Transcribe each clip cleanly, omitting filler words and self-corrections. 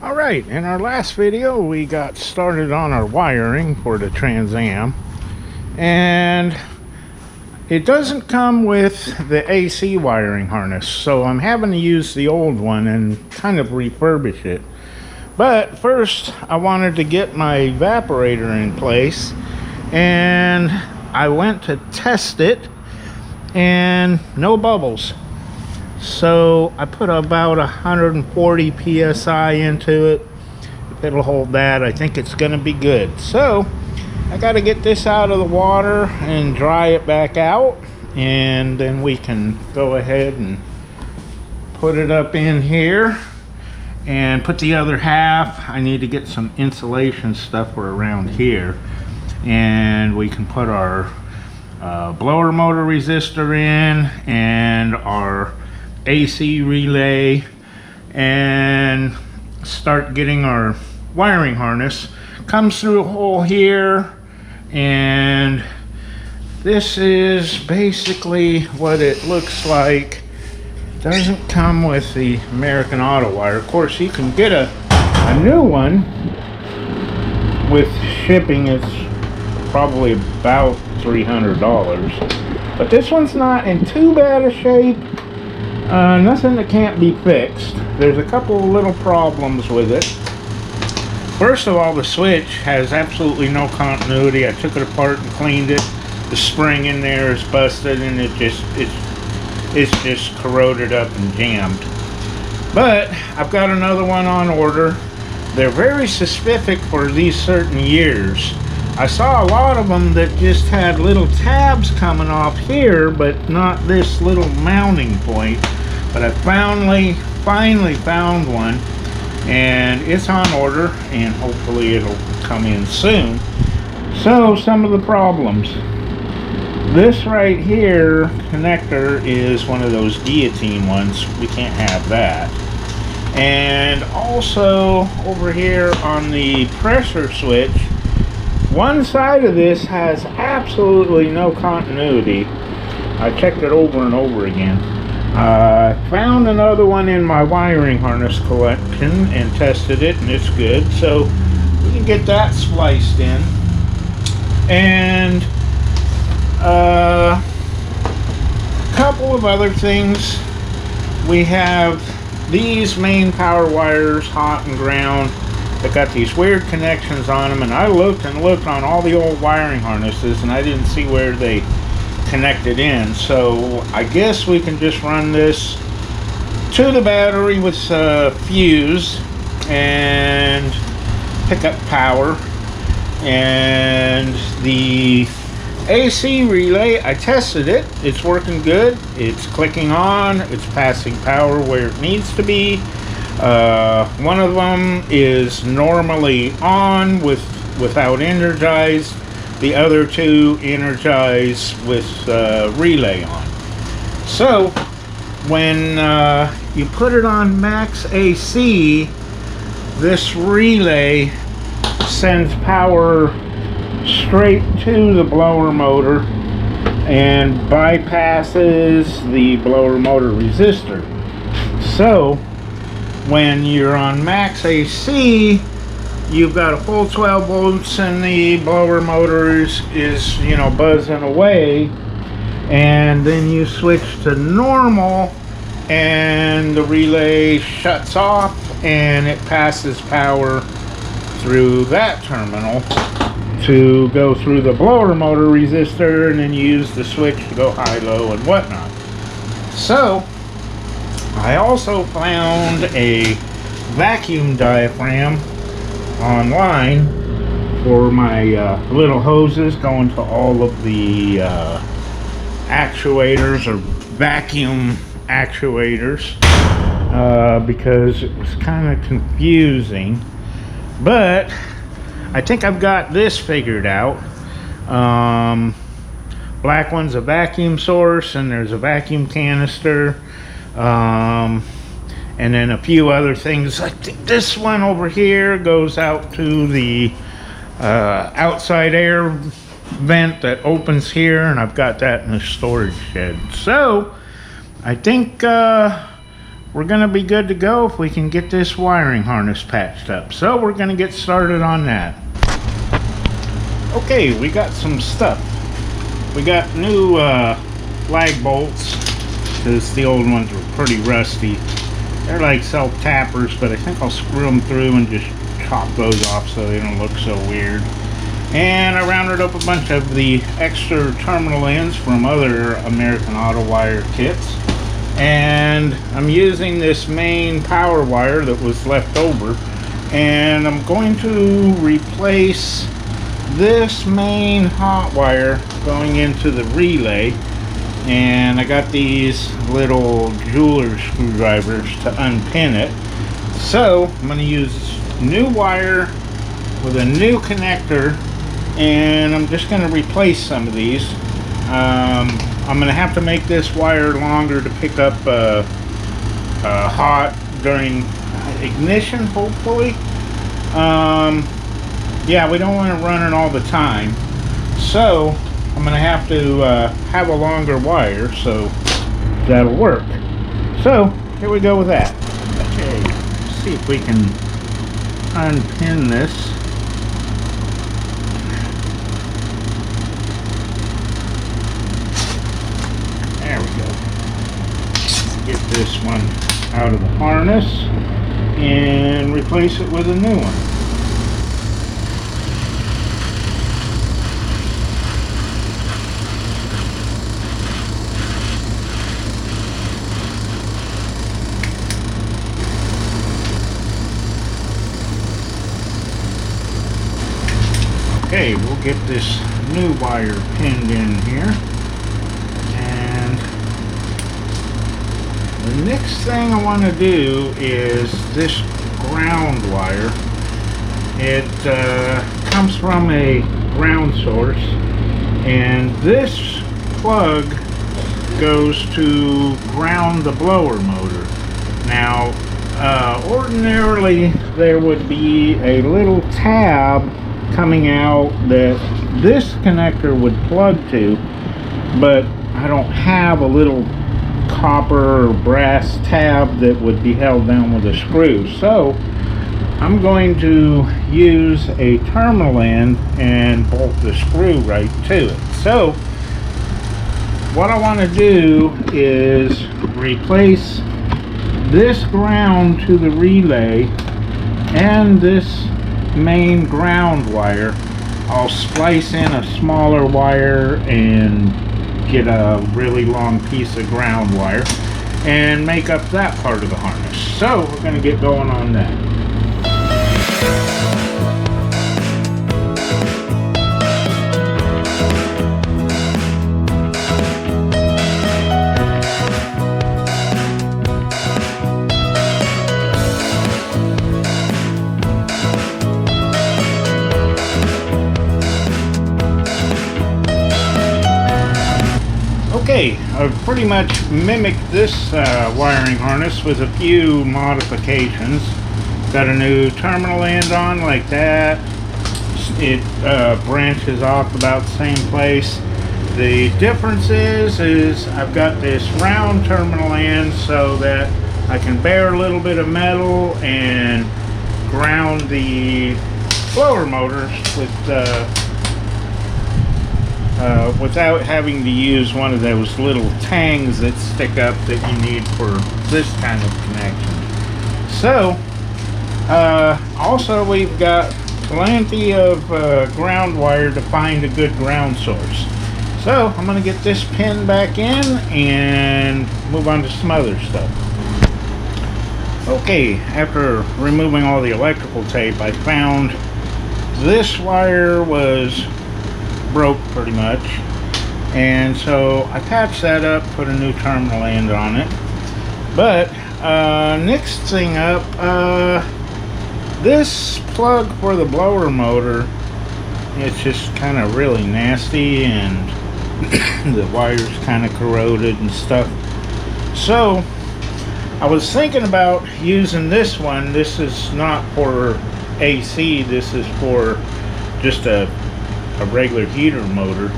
Alright, in our last video we got started on our wiring for the Trans Am, and it doesn't come with the AC wiring harness, so I'm having to use the old one and kind of refurbish it. But first I wanted to get my evaporator in place, and I went to test it and no bubbles. So I put about 140 psi into it. If it'll hold that, I think it's gonna be good. So I got to get this out of the water and dry it back out, and then we can go ahead and put it up in here and put the other half. I need to get some insulation stuff for around here, and we can put our blower motor resistor in and our AC relay and start getting our wiring harness. Comes through a hole here, and this is basically what it looks like. Doesn't come with the American Auto wire. Of course, you can get a new one with shipping. It's probably about $300, but this one's not in too bad a shape. Nothing that can't be fixed. There's a couple of little problems with it. First of all, the switch has absolutely no continuity. I took it apart and cleaned it. The spring in there is busted, and it's just corroded up and jammed. But I've got another one on order. They're very specific for these certain years. I saw a lot of them that just had little tabs coming off here, but not this little mounting point. But I finally found one, and it's on order, and hopefully it'll come in soon. So some of the problems. This right here connector is one of those guillotine ones. We can't have that. And also over here on the pressure switch, one side of this has absolutely no continuity. I checked it over and over again. I found another one in my wiring harness collection and tested it, and it's good. So we can get that spliced in. And a couple of other things. We have these main power wires, hot and ground. They got these weird connections on them, and I looked and looked on all the old wiring harnesses, and I didn't see where they connected in. So I guess we can just run this to the battery with a fuse and pick up power. And the AC relay, I tested it. It's working good. It's clicking on. It's passing power where it needs to be. One of them is normally on without energized. The other two energize with relay on. So when you put it on max AC, this relay sends power straight to the blower motor and bypasses the blower motor resistor. So when you're on max AC, you've got a full 12 volts and the blower motor is you know, buzzing away, and then you switch to normal and the relay shuts off and it passes power through that terminal to go through the blower motor resistor, and then you use the switch to go high, low, and whatnot. So I also found a vacuum diaphragm online for my little hoses going to all of the actuators or vacuum actuators because it was kind of confusing, but I think I've got this figured out. Black one's a vacuum source, and there's a vacuum canister, and then a few other things. I think this one over here goes out to the outside air vent that opens here, and I've got that in the storage shed. So I think we're gonna be good to go if we can get this wiring harness patched up. So we're gonna get started on that. Okay, we got some stuff. We got new lag bolts because the old ones were pretty rusty. They're like self-tappers, but I think I'll screw them through and just chop those off so they don't look so weird. And I rounded up a bunch of the extra terminal ends from other American Auto wire kits. And I'm using this main power wire that was left over, and I'm going to replace this main hot wire going into the relay. And I got these little jeweler screwdrivers to unpin it. So I'm going to use new wire with a new connector, and I'm just going to replace some of these. I'm going to have to make this wire longer to pick up hot during ignition, hopefully. Yeah, we don't want to run it all the time, so I'm going to have a longer wire, so that'll work. So here we go with that. Okay, let's see if we can unpin this. There we go. Get this one out of the harness and replace it with a new one. Okay, we'll get this new wire pinned in here. And the next thing I want to do is this ground wire. It comes from a ground source, and this plug goes to ground the blower motor. Now, ordinarily there would be a little tab coming out that this connector would plug to, but I don't have a little copper or brass tab that would be held down with a screw. So I'm going to use a terminal end and bolt the screw right to it. So what I want to do is replace this ground to the relay and this main ground wire. I'll splice in a smaller wire and get a really long piece of ground wire and make up that part of the harness. So we're going to get going on that. Okay, I've pretty much mimicked this wiring harness with a few modifications. Got a new terminal end on like that. It branches off about the same place. The difference is I've got this round terminal end so that I can bear a little bit of metal and ground the blower motors with without having to use one of those little tangs that stick up that you need for this kind of connection. So also we've got plenty of ground wire to find a good ground source. So I'm going to get this pin back in and move on to some other stuff. Okay, after removing all the electrical tape, I found this wire was broke pretty much, And so I patched that up, put a new terminal end on it. But next thing up, this plug for the blower motor, it's just kind of really nasty, and the wire's kind of corroded and stuff. So I was thinking about using this one. This is not for AC, this is for just a regular heater motor,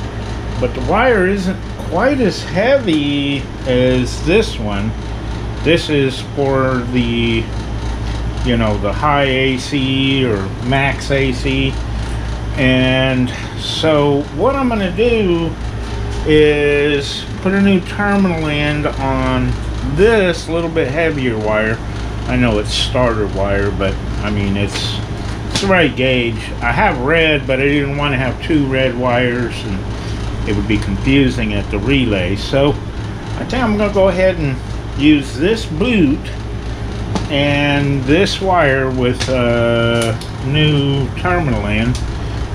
but the wire isn't quite as heavy as this one. This is for the, you know, the high AC or max AC. And so what I'm going to do is put a new terminal end on this little bit heavier wire. I know it's starter wire, but I mean it's the right gauge. I have red, but I didn't want to have two red wires and it would be confusing at the relay. So I think I'm going to go ahead and use this boot and this wire with a new terminal end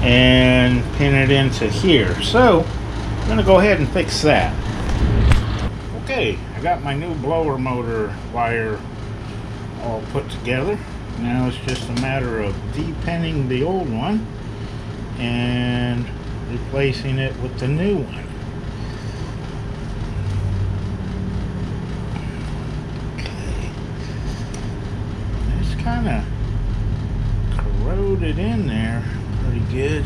and pin it into here. So I'm going to go ahead and fix that. Okay, I got my new blower motor wire all put together. Now it's just a matter of depinning the old one and replacing it with the new one. Okay, it's kind of corroded in there pretty good.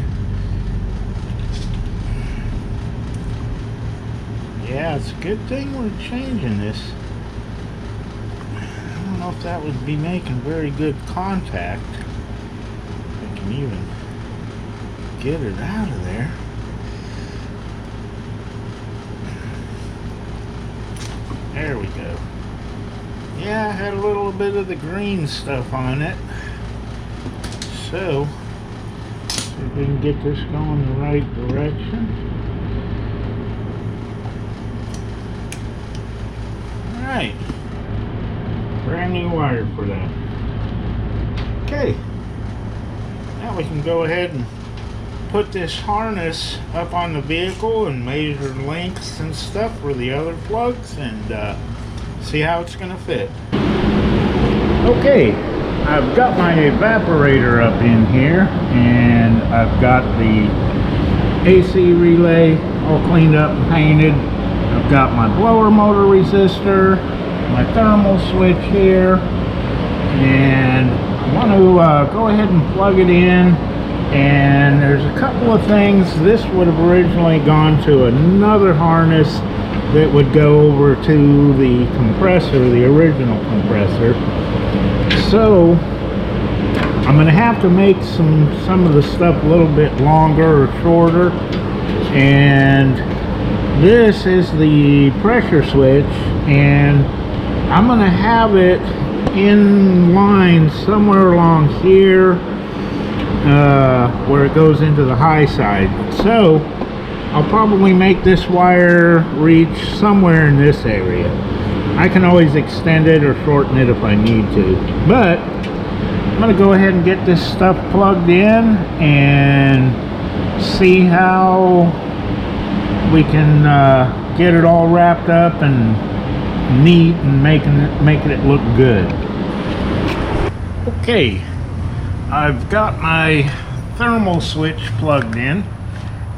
Yeah, it's a good thing we're changing this. I don't know if that would be making very good contact. I can even get it out of there. There we go. Yeah, I had a little bit of the green stuff on it. So, see if we can get this going the right direction. Alright. Brand new wire for that. Okay. Now we can go ahead and put this harness up on the vehicle and measure lengths and stuff for the other plugs and see how it's going to fit. Okay, I've got my evaporator up in here and I've got the AC relay all cleaned up and painted. I've got my blower motor resistor, my thermal switch here, and I want to go ahead and plug it in. And there's a couple of things. This would have originally gone to another harness that would go over to the compressor, the original compressor. So I'm going to have to make some of the stuff a little bit longer or shorter. And this is the pressure switch, and I'm going to have it in line somewhere along here where it goes into the high side. So I'll probably make this wire reach somewhere in this area. I can always extend it or shorten it if I need to, but I'm going to go ahead and get this stuff plugged in and see how we can get it all wrapped up and neat and making it look good. Okay, I've got my thermal switch plugged in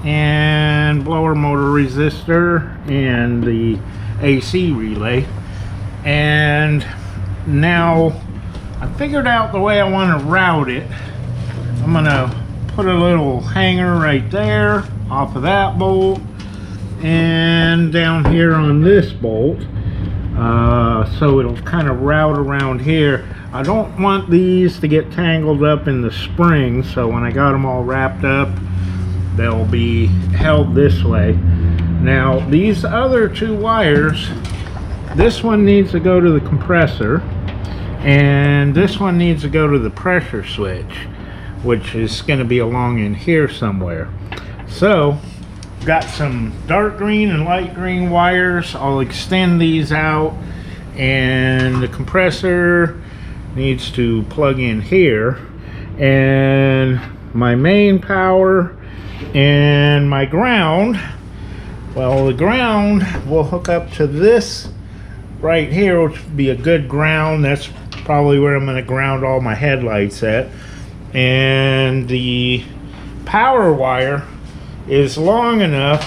and blower motor resistor and the AC relay, and now I figured out the way I want to route it. I'm gonna put a little hanger right there off of that bolt and down here on this bolt, so it'll kind of route around here. I don't want these to get tangled up in the springs, so when I got them all wrapped up, they'll be held this way. Now these other two wires, this one needs to go to the compressor and this one needs to go to the pressure switch, which is going to be along in here somewhere. So got some dark green and light green wires. I'll extend these out, and the compressor needs to plug in here, and my main power and my ground Well, the ground will hook up to this right here, which would be a good ground. That's probably where I'm going to ground all my headlights at. And the power wire is long enough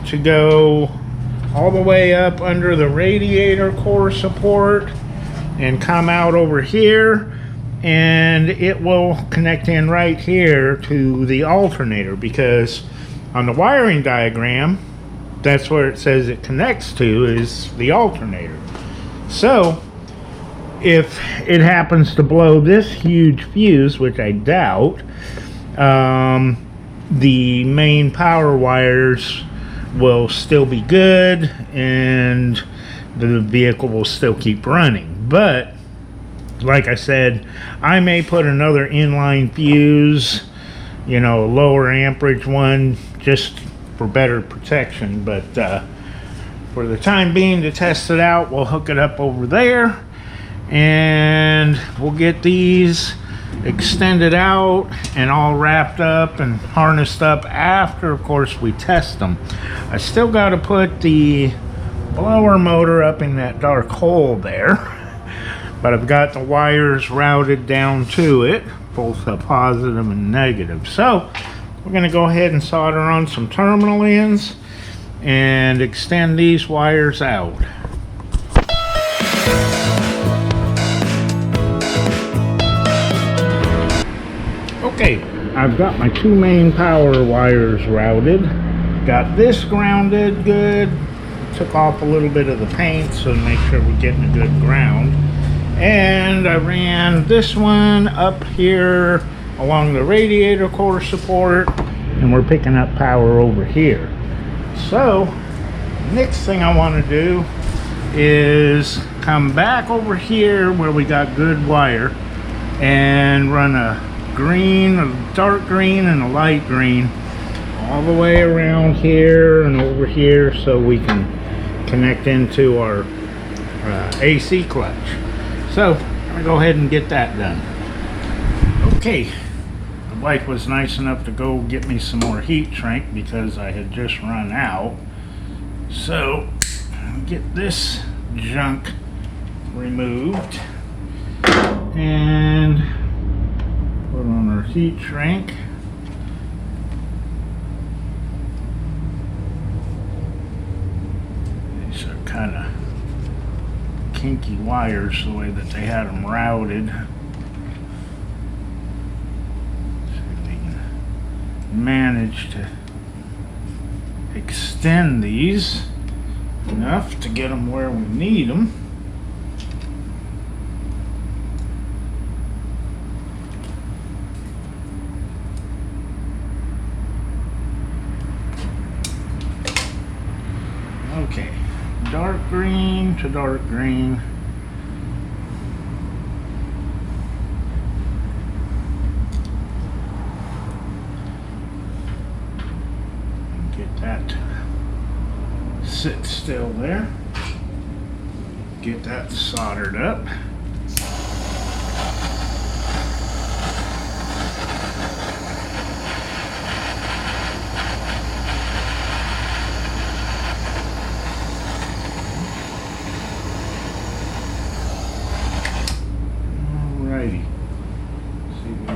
to go all the way up under the radiator core support and come out over here, and it will connect in right here to the alternator, because on the wiring diagram, that's where it says it connects to, is the alternator. So if it happens to blow this huge fuse, which I doubt, the main power wires will still be good and the vehicle will still keep running. But like I said, I may put another inline fuse, you know, a lower amperage one, just for better protection. But for the time being, to test it out, we'll hook it up over there and we'll get these extended out and all wrapped up and harnessed up after, of course, we test them. I still got to put the blower motor up in that dark hole there, but I've got the wires routed down to it, both the positive and negative. So we're going to go ahead and solder on some terminal ends and extend these wires out. Okay, I've got my two main power wires routed. Got this grounded good. Took off a little bit of the paint so to make sure we're getting a good ground. And I ran this one up here along the radiator core support, and we're picking up power over here. So next thing I want to do is come back over here where we got good wire and run a green, a dark green and a light green all the way around here and over here, so we can connect into our AC clutch. So I'm gonna go ahead and get that done. Okay, the wife was nice enough to go get me some more heat shrink because I had just run out. So I'll get this junk removed and put on our heat shrink. These are kind of kinky wires the way that they had them routed. See if we can manage to extend these enough to get them where we need them. Okay, dark green to dark green. Get that to sit still there. Get that soldered up.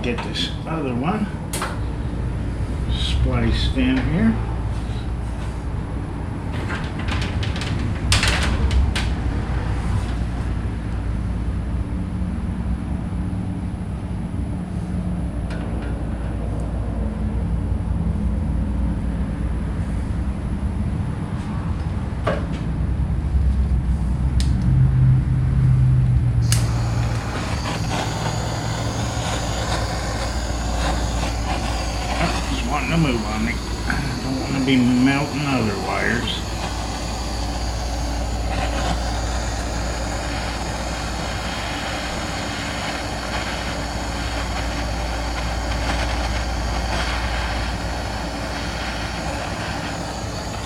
Get this other one spliced in here. To move on me. I don't want to be melting other wires.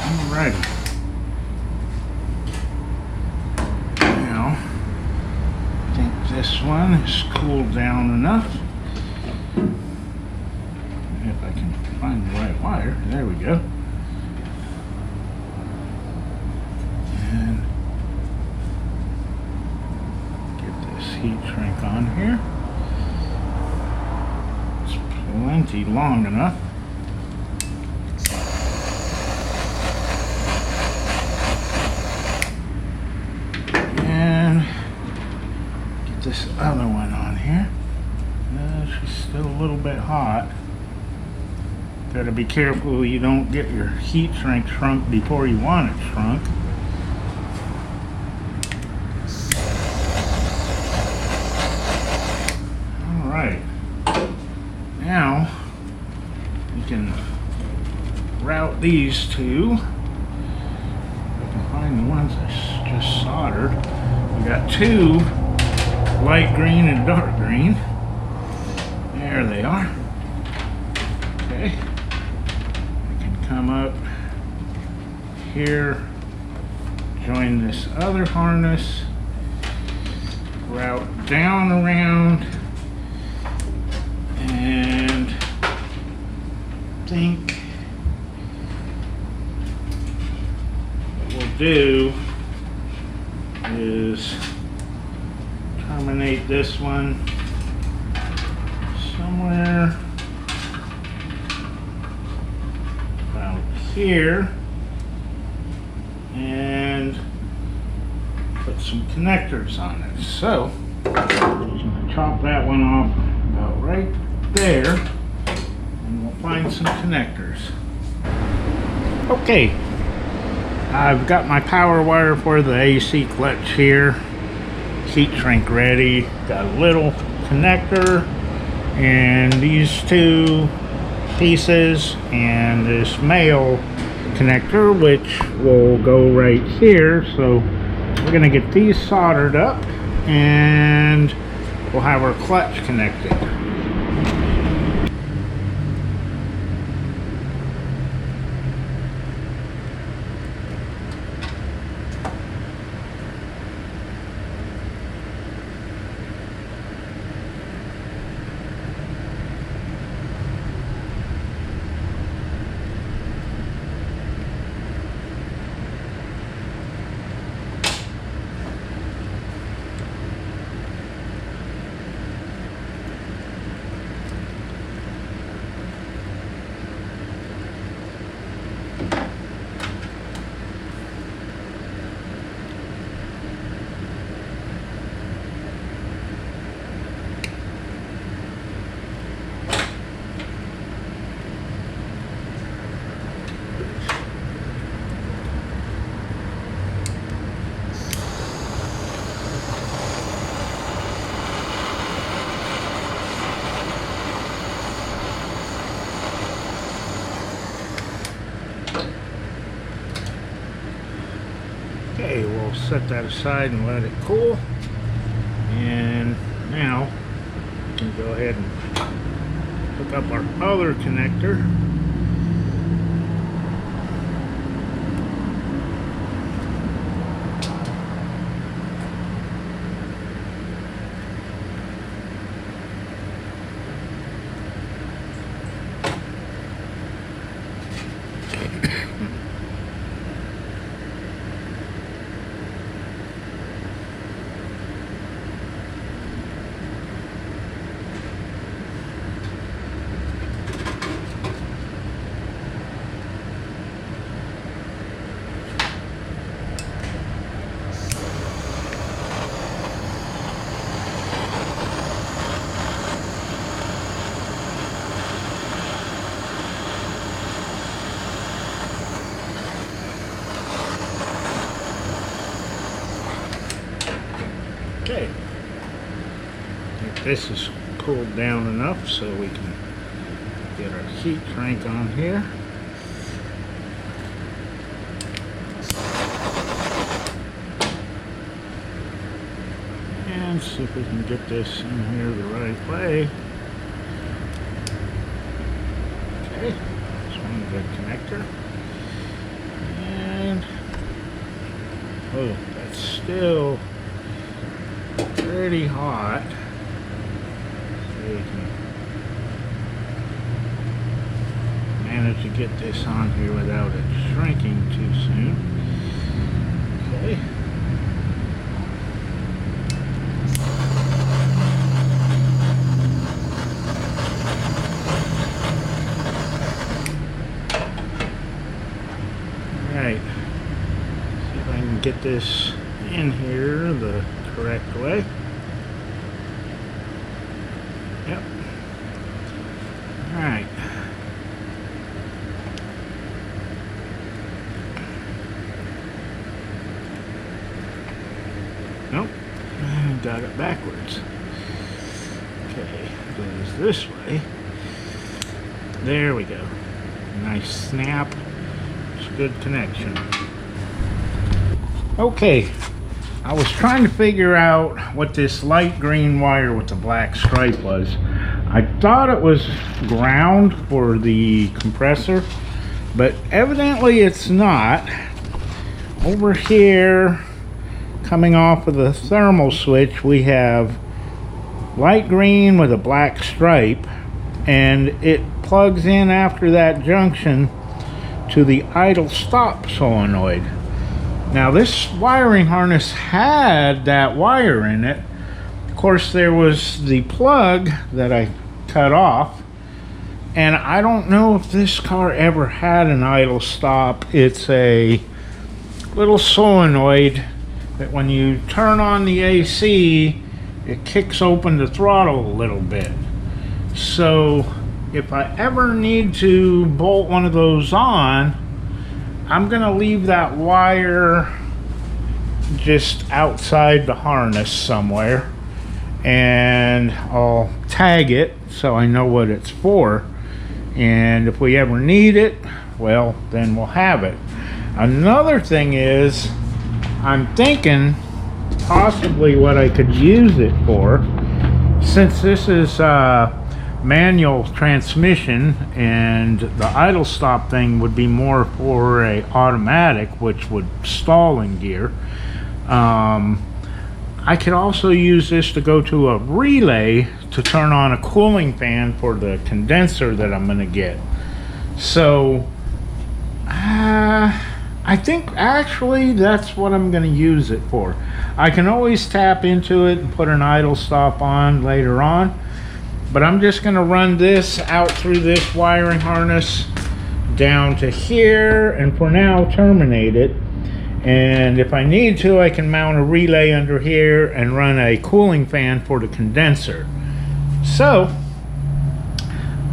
Alrighty. Now, I think this one is cooled down enough. If I can find the right wire. There we go. heat shrink on here. It's plenty long enough. And get this other one on here. She's still a little bit hot. Gotta be careful you don't get your heat shrink shrunk before you want it shrunk. Alright. Now you can route these two. I can find the ones I just soldered. We got two light green and dark green. There they are. Okay. I can come up here, join this other harness, route down around, and think what we'll do is terminate this one somewhere about here and put some connectors on it. So I'm going to chop that one off about right there, and we'll find some connectors. Okay, I've got my power wire for the AC clutch here, heat shrink ready, got a little connector and these two pieces and this male connector, which will go right here. So we're going to get these soldered up and we'll have our clutch connected. Okay, we'll set that aside and let it cool. And now we can go ahead and hook up our other connector. Okay, I think this is cooled down enough so we can get our heat shrink on here. And see if we can get this in here the right way. Okay, this one's a connector. And, oh, that's still pretty hot. So we can manage to get this on here without it shrinking too soon. Okay. get this in here the correct way. Yep. All right. Nope, I got it backwards. Okay, goes this way. There we go. Nice snap. It's a good connection. Okay, I was trying to figure out what this light green wire with the black stripe was. I thought it was ground for the compressor, but evidently it's not. Over here, coming off of the thermal switch, we have light green with a black stripe, and it plugs in after that junction to the idle stop solenoid. Now this wiring harness had that wire in it. Of course, there was the plug that I cut off, and I don't know if this car ever had an idle stop. It's a little solenoid that when you turn on the AC, it kicks open the throttle a little bit. So if I ever need to bolt one of those on, I'm gonna leave that wire just outside the harness somewhere, and I'll tag it so I know what it's for, and if we ever need it, well, then we'll have it. Another thing is, I'm thinking possibly what I could use it for, since this is manual transmission and the idle stop thing would be more for a automatic, which would stall in gear. I could also use this to go to a relay to turn on a cooling fan for the condenser that I'm going to get. So I think actually that's what I'm going to use it for. I can always tap into it and put an idle stop on later on, but I'm just going to run this out through this wiring harness down to here, and for now terminate it. And if I need to, I can mount a relay under here and run a cooling fan for the condenser. So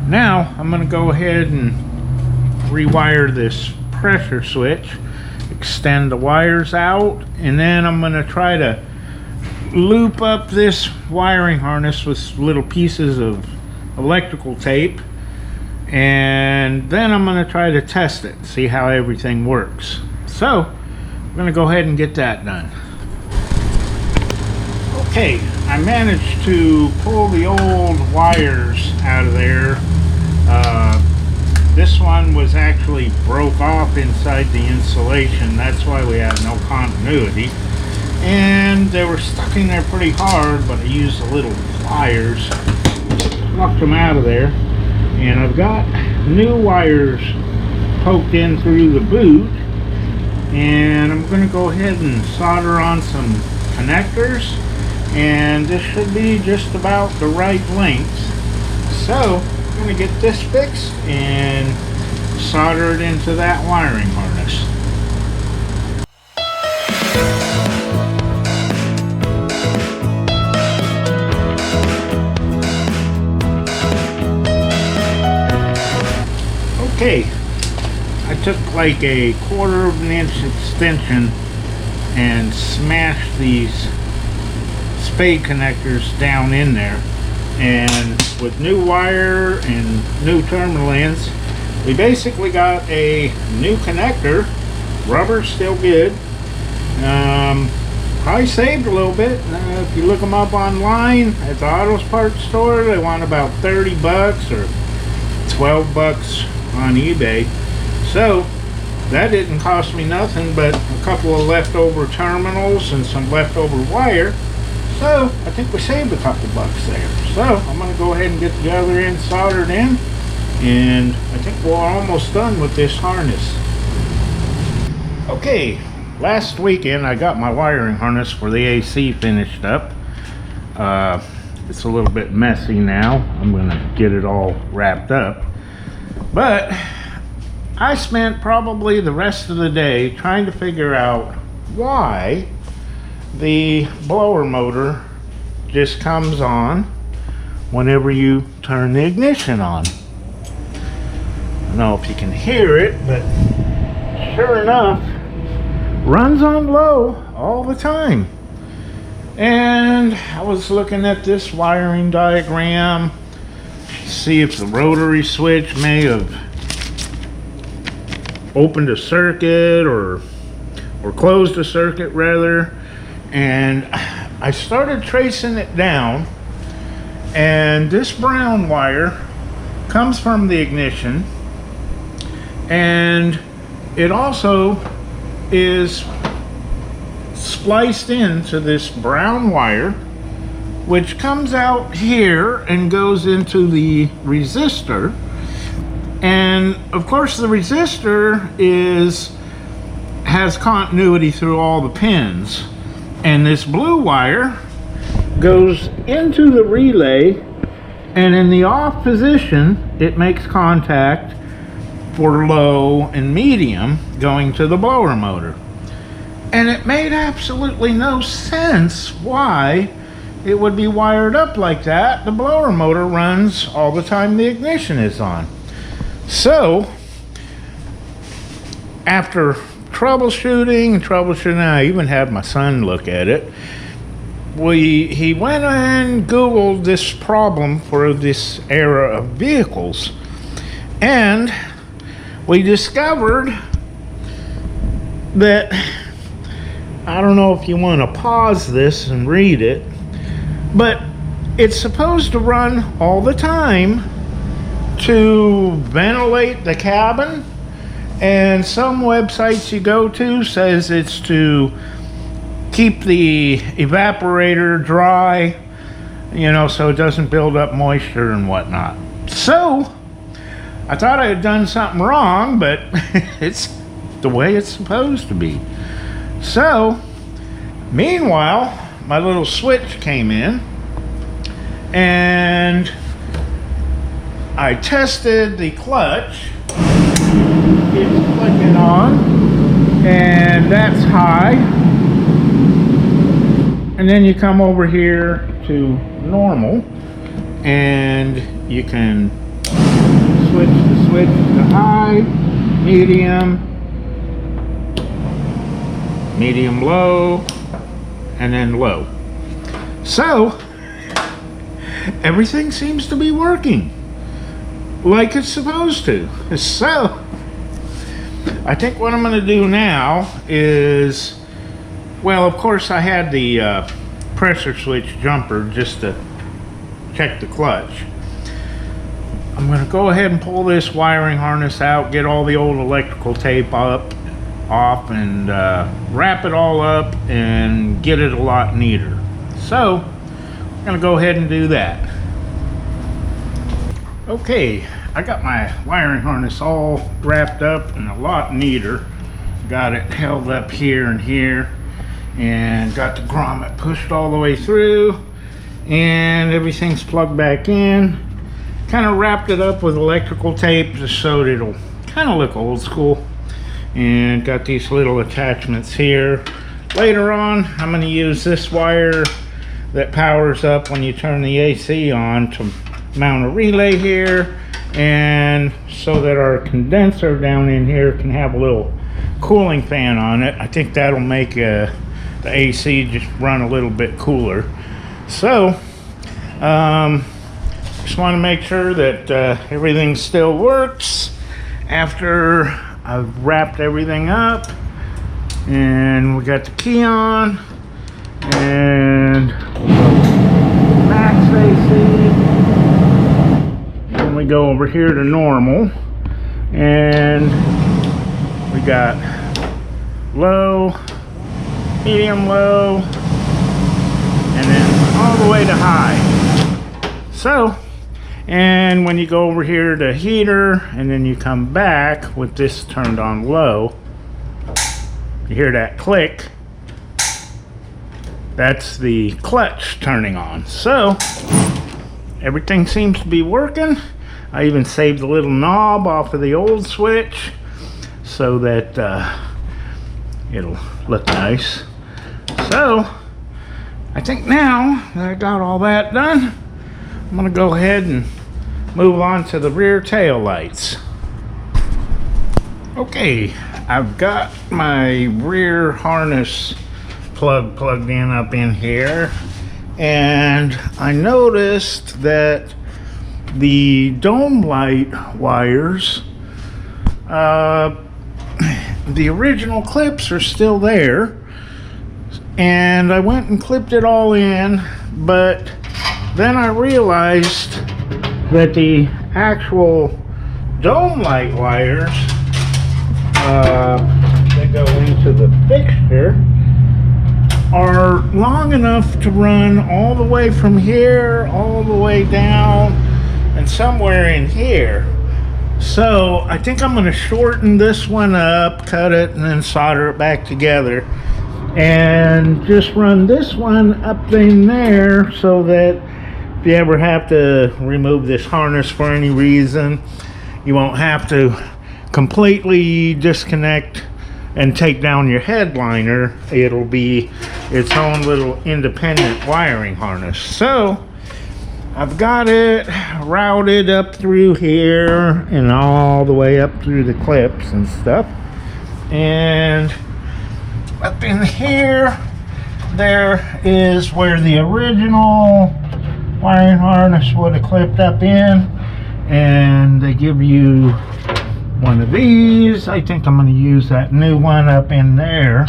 now I'm going to go ahead and rewire this pressure switch, extend the wires out, and then I'm going to try to loop up this wiring harness with little pieces of electrical tape, and then I'm going to try to test it, see how everything works. So I'm going to go ahead and get that done. Okay, I managed to pull the old wires out of there. This one was actually broke off inside the insulation. That's why we had no continuity. And they were stuck in there pretty hard, but I used the little pliers, plucked them out of there. And I've got new wires poked in through the boot. And I'm going to go ahead and solder on some connectors. And this should be just about the right length. So I'm going to get this fixed and solder it into that wiring harness. Okay, I took like a 1/4 of an inch extension and smashed these spade connectors down in there, and with new wire and new terminal ends, we basically got a new connector. Rubber's still good. Probably saved a little bit. If you look them up online at the auto parts store, they want about 30 bucks or 12 bucks on eBay. So that didn't cost me nothing but a couple of leftover terminals and some leftover wire. So I think we saved a couple bucks there. So I'm going to go ahead and get the other end soldered in, and I think we're almost done with this harness. Okay, last weekend I got my wiring harness for the AC finished up. It's a little bit messy now. I'm going to get it all wrapped up. But I spent probably the rest of the day trying to figure out why the blower motor just comes on whenever you turn the ignition on. I don't know if you can hear it, but sure enough, runs on low all the time. And I was looking at this wiring diagram, see if the rotary switch may have opened a circuit or closed a circuit rather, and I started tracing it down, and this brown wire comes from the ignition, and it also is spliced into this brown wire, which comes out here and goes into the resistor. And of course the resistor has continuity through all the pins, and this blue wire goes into the relay, and in the off position it makes contact for low and medium going to the blower motor. And it made absolutely no sense why it would be wired up like that. The blower motor runs all the time the ignition is on. So after troubleshooting, I even had my son look at it. He went and Googled this problem for this era of vehicles, and we discovered that, I don't know if you want to pause this and read it, but it's supposed to run all the time to ventilate the cabin, and some websites you go to says it's to keep the evaporator dry, you know, so it doesn't build up moisture and whatnot. So I thought I had done something wrong, but it's the way it's supposed to be. So meanwhile, my little switch came in, and I tested the clutch. It's clicking on, and that's high. And then you come over here to normal, and you can switch the switch to high, medium, low, and then low. So everything seems to be working like it's supposed to. So I think what I'm going to do now is, well, of course I had the pressure switch jumper just to check the clutch. I'm going to go ahead and pull this wiring harness out, get all the old electrical tape off, and wrap it all up and get it a lot neater. So I'm going to go ahead and do that. Okay, I got my wiring harness all wrapped up and a lot neater. Got it held up here and here, and got the grommet pushed all the way through, and everything's plugged back in. Kind of wrapped it up with electrical tape just so it'll kind of look old school, and got these little attachments here. Later on I'm going to use this wire that powers up when you turn the AC on to mount a relay here, and so that our condenser down in here can have a little cooling fan on it. I think that'll make the AC just run a little bit cooler. So just want to make sure that everything still works after I've wrapped everything up, and we got the key on, and max AC. We go over here to normal, and we got low, medium low, and then all the way to high. So, and when you go over here to heater, and then you come back with this turned on low, you hear that click. That's the clutch turning on. So everything seems to be working. I even saved the little knob off of the old switch so that it'll look nice. So I think now that I got all that done, I'm gonna go ahead and move on to the rear tail lights. Okay, I've got my rear harness plugged in up in here, and I noticed that the dome light wires, the original clips are still there, and I went and clipped it all in, but then I realized that the actual dome light wires that go into the fixture are long enough to run all the way from here all the way down and somewhere in here. So I think I'm going to shorten this one up, cut it, and then solder it back together, and just run this one up in there so that if you ever have to remove this harness for any reason, you won't have to completely disconnect and take down your headliner. It'll be its own little independent wiring harness. So I've got it routed up through here and all the way up through the clips and stuff. And up in here, there is where the original wiring harness would have clipped up in, and they give you one of these. I think I'm going to use that new one up in there,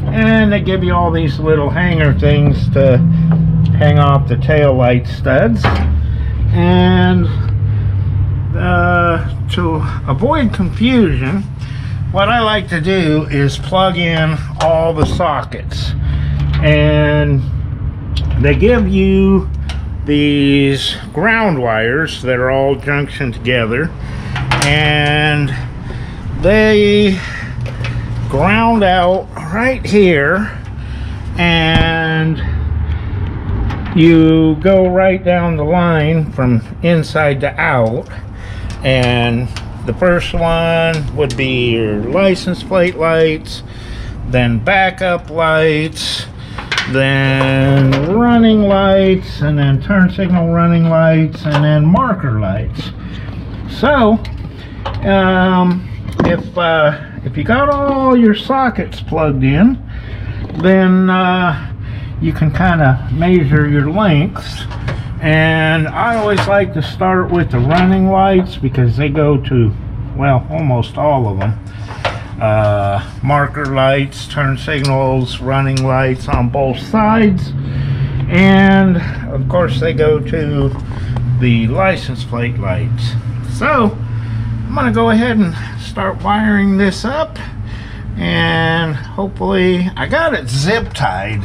and they give you all these little hanger things to hang off the tail light studs. And to avoid confusion, what I like to do is plug in all the sockets, and they give you these ground wires that are all junctioned together, and they ground out right here, and you go right down the line from inside to out. And the first one would be your license plate lights, then backup lights, then running lights, and then turn signal running lights, and then marker lights. So if you got all your sockets plugged in, then you can kind of measure your lengths. And I always like to start with the running lights because they go to, well, almost all of them. Marker lights, turn signals, running lights on both sides, and of course they go to the license plate lights. So I'm going to go ahead and start wiring this up, and hopefully I got it zip tied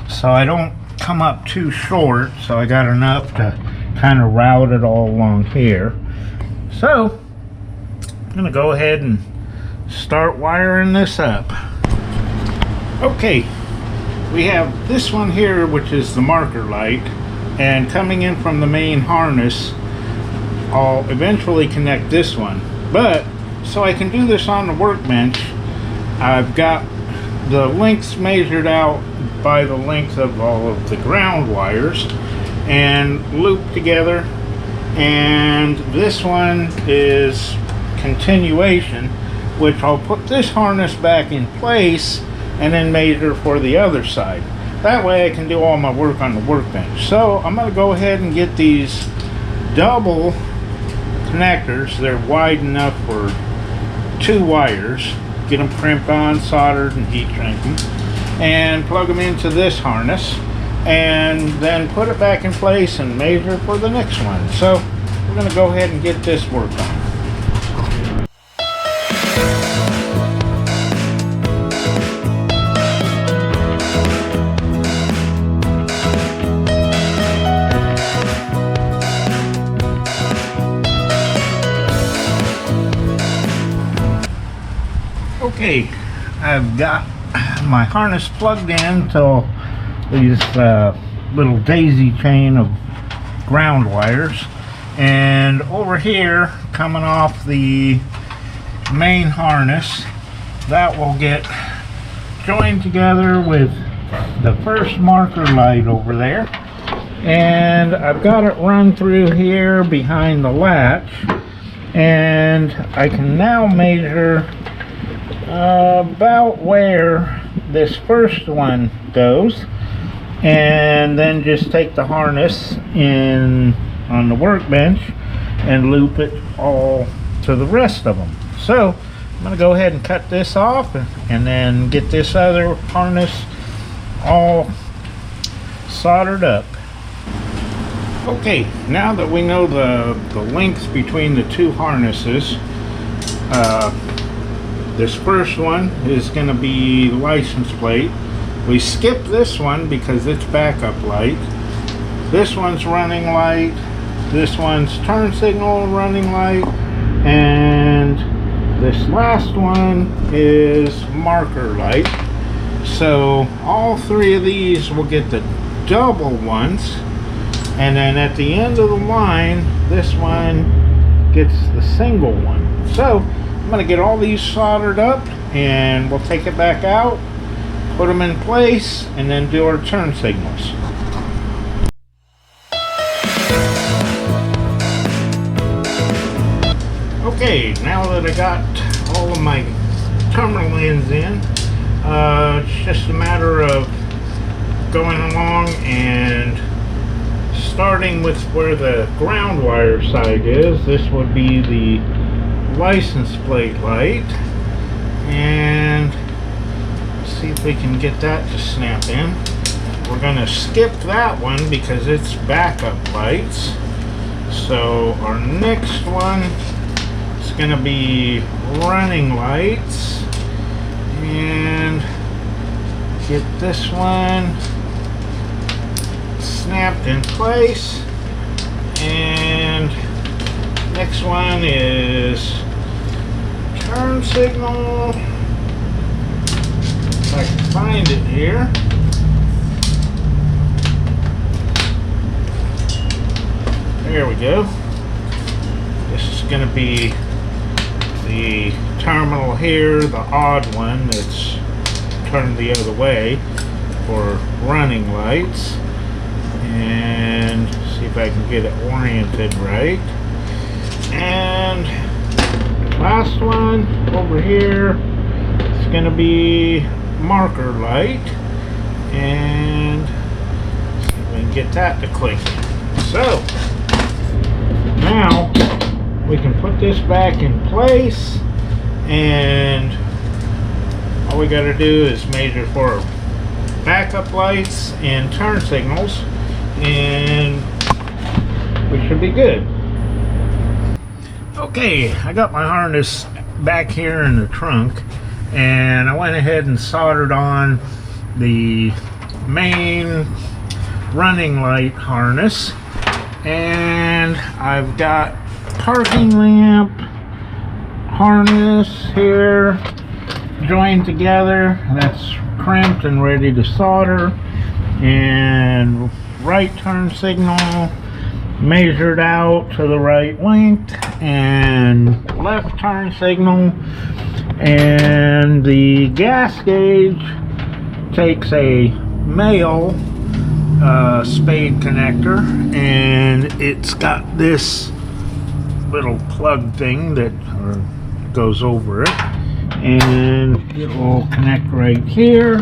so I don't come up too short, so I got enough to kind of route it all along here. So I'm going to go ahead and start wiring this up. Okay, we have this one here, which is the marker light, and coming in from the main harness, I'll eventually connect this one. But so I can do this on the workbench, I've got the lengths measured out by the length of all of the ground wires and looped together, and this one is continuation, which I'll put this harness back in place and then measure for the other side. That way I can do all my work on the workbench. So I'm going to go ahead and get these double connectors. They're wide enough for 2 wires. Get them crimped on, soldered, and heat shrink them, and plug them into this harness, and then put it back in place and measure for the next one. So we're going to go ahead and get this worked on. Okay, I've got my harness plugged in to these little daisy chain of ground wires, and over here coming off the main harness, that will get joined together with the first marker light over there, and I've got it run through here behind the latch, and I can now measure about where this first one goes, and then just take the harness in on the workbench and loop it all to the rest of them. So I'm going to go ahead and cut this off and then get this other harness all soldered up. Okay, now that we know the length between the two harnesses, this first one is going to be the license plate. We skip this one because it's backup light. This one's running light. This one's turn signal running light. And this last one is marker light. So all three of these will get the double ones. And then at the end of the line, this one gets the single one. So I'm going to get all these soldered up, and we'll take it back out, put them in place, and then do our turn signals. Okay, now that I got all of my terminal ends in, it's just a matter of going along and starting with where the ground wire side is. This would be the license plate light, and see if we can get that to snap in. We're going to skip that one because it's backup lights. So our next one is going to be running lights, and get this one snapped in place. And next one is turn signal. If I can find it here. There we go. This is going to be the terminal here, the odd one that's turned the other way for running lights. And see if I can get it oriented right. And last one over here is going to be marker light, and see if we can get that to click. So now we can put this back in place, and all we got to do is measure for backup lights and turn signals, and we should be good. Okay, I got my harness back here in the trunk, and I went ahead and soldered on the main running light harness, and I've got parking lamp harness here joined together. That's crimped and ready to solder, and right turn signal measured out to the right length, and left turn signal. And the gas gauge takes a male spade connector, and it's got this little plug thing that goes over it, and it will connect right here.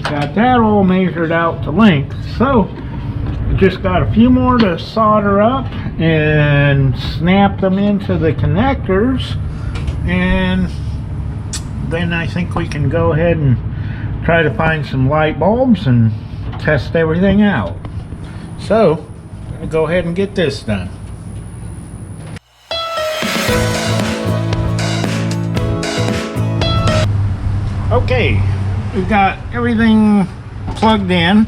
Got that all measured out to length. So just got a few more to solder up and snap them into the connectors, and then I think we can go ahead and try to find some light bulbs and test everything out. So I'm gonna go ahead and get this done. Okay, we've got everything plugged in,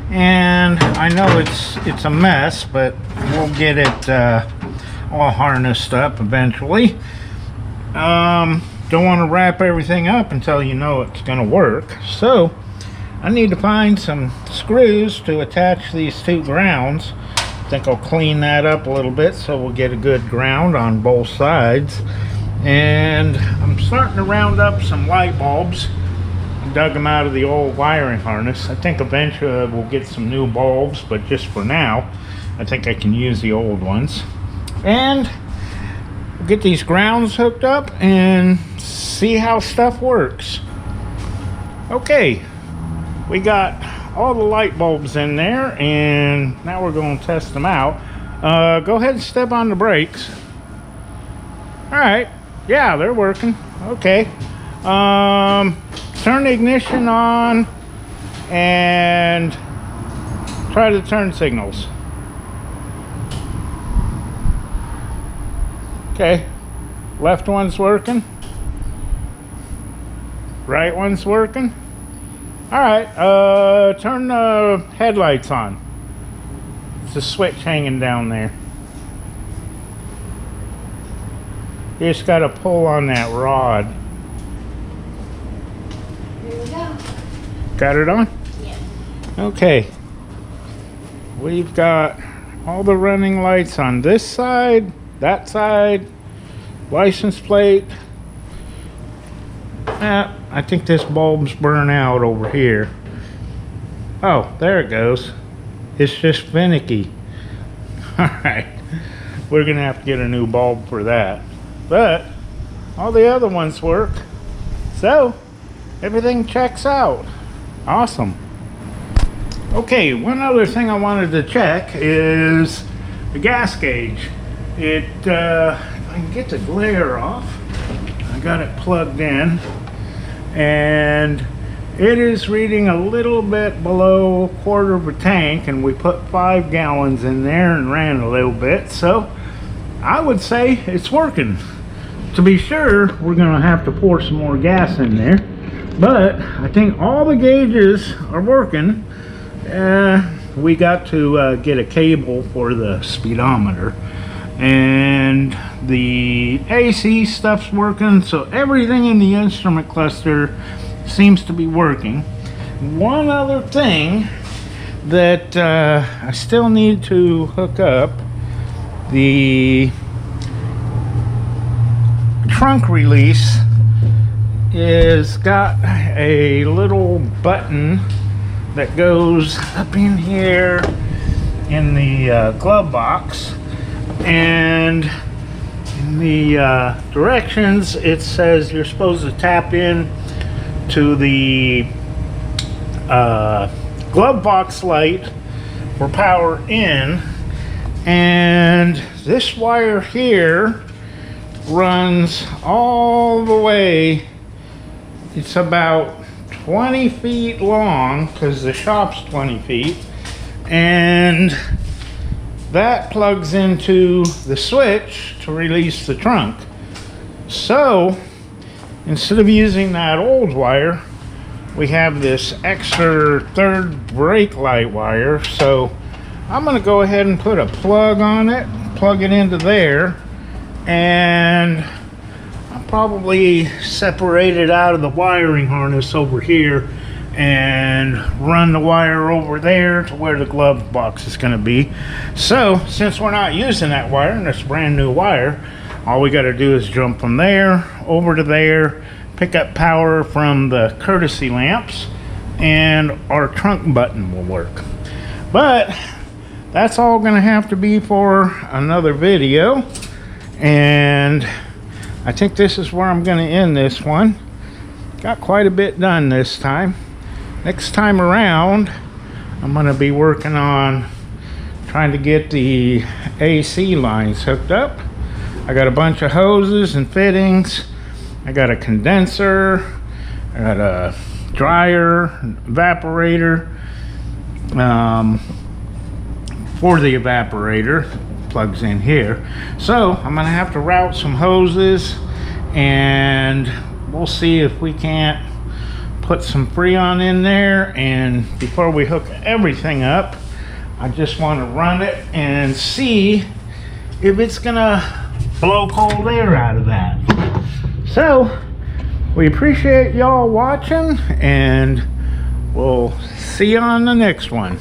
and I know it's a mess, but we'll get it all harnessed up eventually. Don't want to wrap everything up until you know it's going to work. So I need to find some screws to attach these two grounds. I think I'll clean that up a little bit so we'll get a good ground on both sides. And I'm starting to round up some light bulbs. I've dug them out of the old wiring harness. I think eventually we'll get some new bulbs, but just for now, I think I can use the old ones. And we'll get these grounds hooked up and see how stuff works. Okay, we got all the light bulbs in there, and now we're going to test them out. Go ahead and step on the brakes. All right, yeah, they're working. Okay, turn the ignition on and try the turn signals. Okay, left one's working, right one's working. All right, turn the headlights on. It's a switch hanging down there. You just got to pull on that rod. Here we go. Got it on? Yeah. Okay. We've got all the running lights on this side, that side, license plate. I think this bulb's burnt out over here. Oh, there it goes. It's just finicky. Alright, we're gonna have to get a new bulb for that. But all the other ones work. So everything checks out. Awesome. Okay, one other thing I wanted to check is the gas gauge. If I can get the glare off, I got it plugged in, and it is reading a little bit below a quarter of a tank, and we put 5 gallons in there and ran a little bit, so I would say it's working. To be sure, we're gonna have to pour some more gas in there, but I think all the gauges are working. We got to get a cable for the speedometer, and the AC stuff's working, so everything in the instrument cluster seems to be working. One other thing that I still need to hook up, the trunk release is got a little button that goes up in here in the glove box, and in the directions it says you're supposed to tap in to the glove box light for power in, and this wire here runs all the way. It's about 20 feet long because the shop's 20 feet, and that plugs into the switch to release the trunk. So instead of using that old wire, we have this extra third brake light wire. So I'm going to go ahead and put a plug on it, plug it into there, and I'll probably separate it out of the wiring harness over here and run the wire over there to where the glove box is going to be. So since we're not using that wire and it's brand new wire, all we got to do is jump from there over to there, pick up power from the courtesy lamps, and our trunk button will work. But that's all going to have to be for another video, and I think this is where I'm going to end this one. Got quite a bit done this time. Next time around, I'm going to be working on trying to get the AC lines hooked up. I got a bunch of hoses and fittings. I got a condenser. I got a dryer, evaporator. For the evaporator, plugs in here. So I'm going to have to route some hoses, and we'll see if we can't put some Freon in there. And before we hook everything up, I just want to run it and see if it's gonna blow cold air out of that. So we appreciate y'all watching, and we'll see you on the next one.